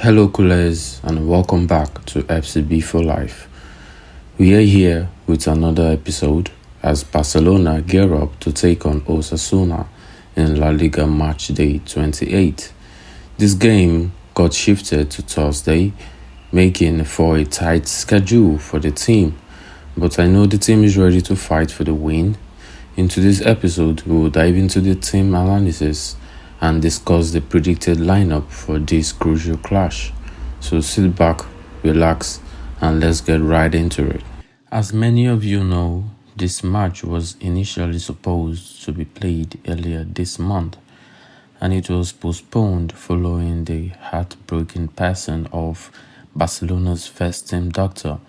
Hello, coolers, and welcome back to FCB for Life. We are here with another episode as Barcelona gear up to take on Osasuna in La Liga Match Day 28. This game got shifted to Thursday, making for a tight schedule for the team, but I know the team is ready to fight for the win. In today's episode, we will dive into the team analysis and discuss the predicted lineup for this crucial clash. So sit back, relax, and let's get right into it. As many of you know, this match was initially supposed to be played earlier this month, and it was postponed following the heartbreaking passing of Barcelona's first team doctor,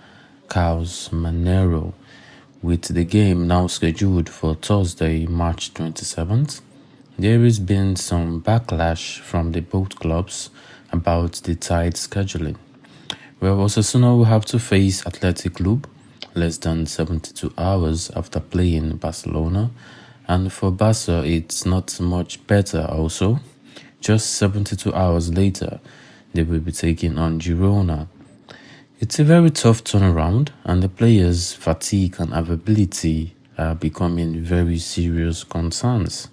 Carlos Manero, with the game now scheduled for Thursday, March 27th. There has been some backlash from the both clubs about the tight scheduling. Well, Osasuna will have to face Athletic Club less than 72 hours after playing Barcelona, and for Barca it's not much better also. Just 72 hours later, they will be taking on Girona. It's a very tough turnaround, and the players' fatigue and availability are becoming very serious concerns.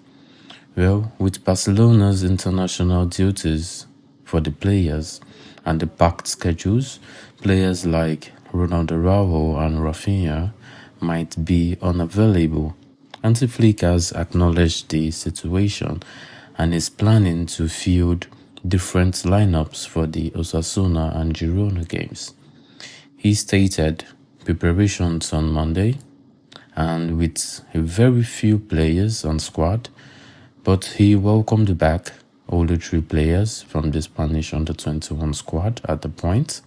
Well, with Barcelona's international duties for the players and the packed schedules, players like Ronald Araujo and Rafinha might be unavailable. Hansi Flick has acknowledged the situation and is planning to field different lineups for the Osasuna and Girona games. He stated preparations on Monday, and with a very few players on squad, but he welcomed back all the three players from the Spanish under-21 squad at the point.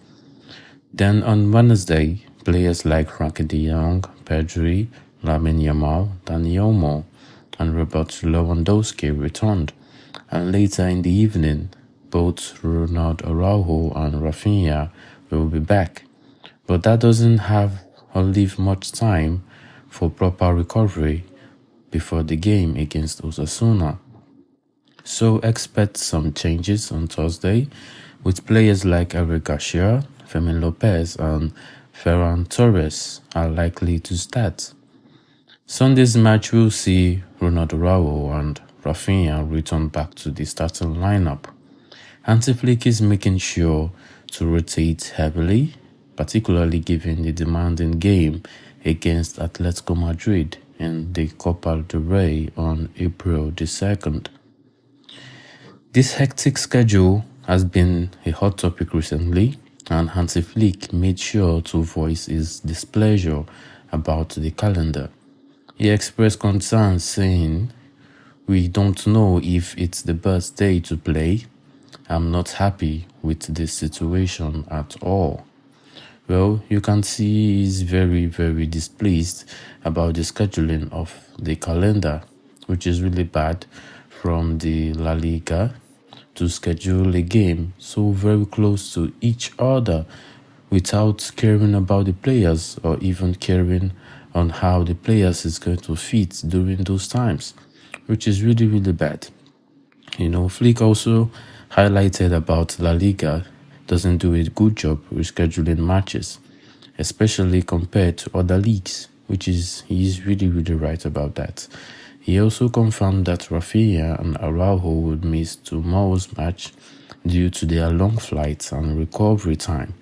Then on Wednesday, players like Frankie de Jong, Pedri, Lamine Yamal, Dani Olmo, and Robert Lewandowski returned. And later in the evening, both Ronald Araujo and Rafinha will be back. But that doesn't have or leave much time for proper recovery before the game against Osasuna. So expect some changes on Thursday, with players like Eric Garcia, Fermin Lopez, and Ferran Torres are likely to start. Sunday's match will see Ronald Araujo and Rafinha return back to the starting lineup. Hansi Flick is making sure to rotate heavily, particularly given the demanding game against Atletico Madrid in the Copa del Rey on April the 2nd. This hectic schedule has been a hot topic recently, and Hansi Flick made sure to voice his displeasure about the calendar. He expressed concerns saying, "We don't know if it's the best day to play. I'm not happy with this situation at all." Well, you can see he's very, very displeased about the scheduling of the calendar, which is really bad from the La Liga to schedule a game so very close to each other without caring about the players or even caring on how the players is going to fit during those times, which is really, really bad. Flick also highlighted about La Liga doesn't do a good job rescheduling matches, especially compared to other leagues, he's really, really right about that. He also confirmed that Rafinha and Araujo would miss tomorrow's match due to their long flights and recovery time,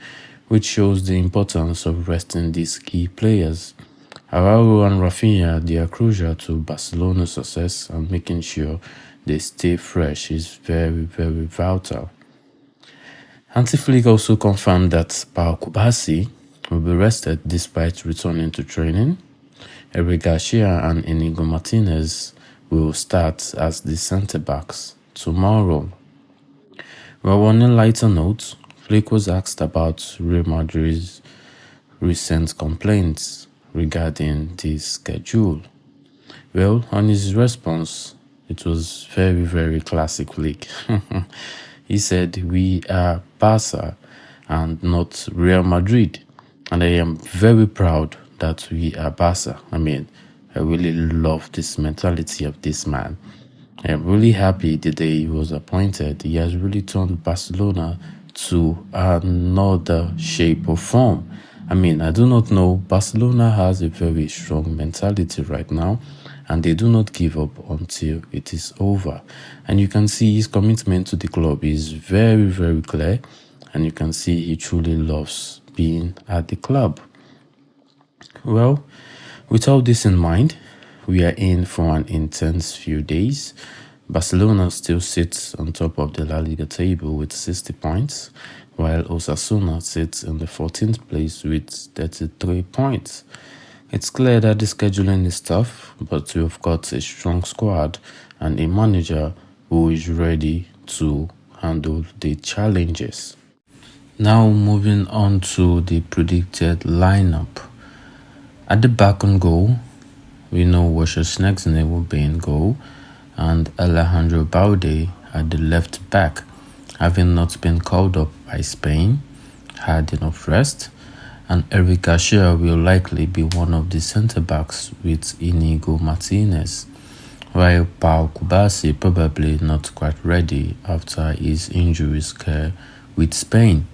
which shows the importance of resting these key players. Araujo and Rafinha, they are crucial to Barcelona's success, and making sure they stay fresh is very, very vital. Hansi Flick also confirmed that Pau Kubasi will be rested despite returning to training. Eric Garcia and Inigo Martinez will start as the centre-backs tomorrow. Well, on a lighter note, Flick was asked about Real Madrid's recent complaints regarding the schedule. Well, on his response, it was very, very classic Flick. He said, "We are Barca and not Real Madrid, and I am very proud that we are Barca." I really love this mentality of this man. I am really happy the day he was appointed. He has really turned Barcelona to another shape or form. I mean, I do not know. Barcelona has a very strong mentality right now, and they do not give up until it is over. And you can see his commitment to the club is very, very clear, and you can see he truly loves being at the club. Well, with all this in mind, we are in for an intense few days. Barcelona still sits on top of the La Liga table with 60 points, while Osasuna sits in the 14th place with 33 points. It's clear that the scheduling is tough, but we've got a strong squad and a manager who is ready to handle the challenges. Now moving on to the predicted lineup. At the back on goal, we know Osasuna will be in goal, and Alejandro Balde at the left back, having not been called up by Spain, had enough rest, and Eric Garcia will likely be one of the centre-backs with Inigo Martinez, while Pau Kubasi probably not quite ready after his injury scare with Spain.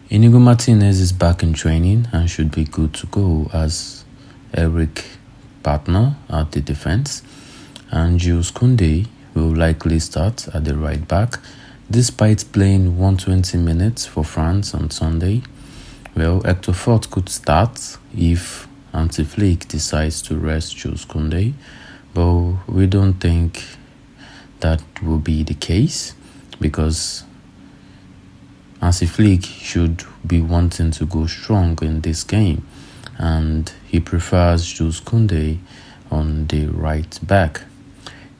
Inigo Martinez is back in training and should be good to go as Eric partner at the defense, and Jules Koundé will likely start at the right back despite playing 120 minutes for France on Sunday. Well, Hector Fort could start if Hansi Flick decides to rest Jules Koundé, but we don't think that will be the case because Hansi Flick should be wanting to go strong in this game, and he prefers Jules Koundé on the right back.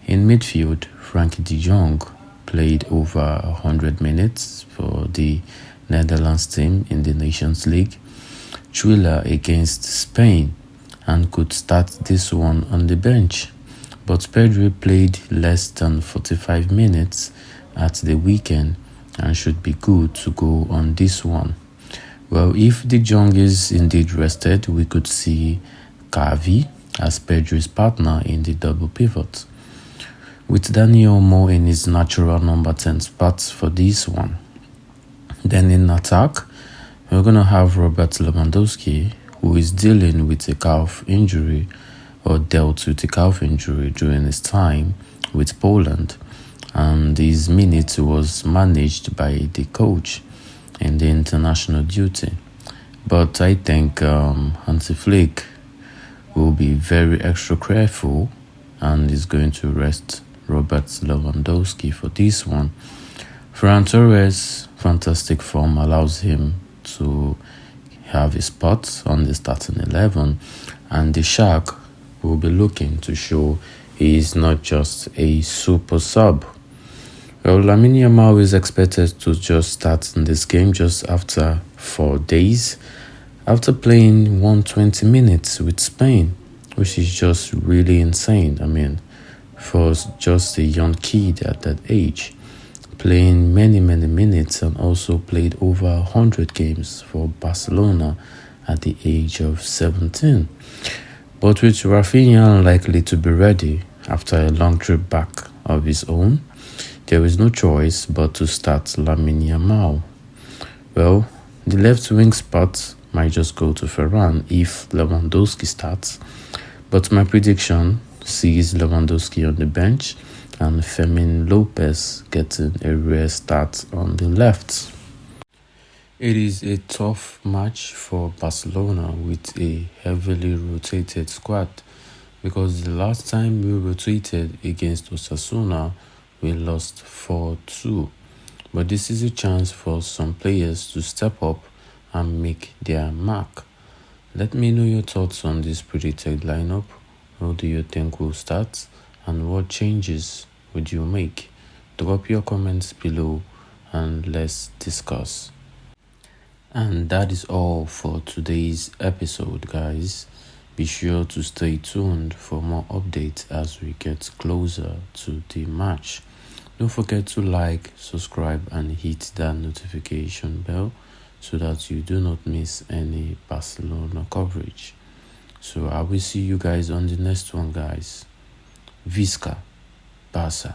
In midfield, Frankie de Jong played over 100 minutes for the Netherlands team in the Nations League thriller against Spain and could start this one on the bench. But Pedri played less than 45 minutes at the weekend and should be good to go on this one. Well, if de Jong is indeed rested, we could see Gavi as Pedri's partner in the double pivot, with Daniel Mo in his natural number 10 spot for this one. Then in attack, we're going to have Robert Lewandowski, who is dealing with a calf injury or dealt with a calf injury during his time with Poland, and his minute was managed by the coach in the international duty. But I think Hansi Flick will be very extra careful and is going to rest Robert Lewandowski for this one. Ferran Torres' fantastic form allows him to have a spot on the starting 11, and the Shark will be looking to show he is not just a super sub. Well, Lamine Yamal is expected to just start in this game just after 4 days, after playing 120 minutes with Spain, which is just really insane. I mean, for just a young kid at that age, playing many minutes, and also played over 100 games for Barcelona at the age of 17. But with Rafinha unlikely to be ready after a long trip back of his own, there is no choice but to start Lamine Yamal. Well, the left wing spot might just go to Ferran if Lewandowski starts, but my prediction sees Lewandowski on the bench and Fermin Lopez getting a rare start on the left. It is a tough match for Barcelona with a heavily rotated squad, because the last time we rotated against Osasuna, we lost 4-2. But this is a chance for some players to step up and make their mark. Let me know your thoughts on this predicted lineup. Who do you think will start, and what changes would you make? Drop your comments below and let's discuss. And that is all for today's episode, guys. Be sure to stay tuned for more updates as we get closer to the match. Don't forget to like, subscribe, and hit that notification bell so that you do not miss any Barcelona coverage. So I will see you guys on the next one, guys. Visca Barça.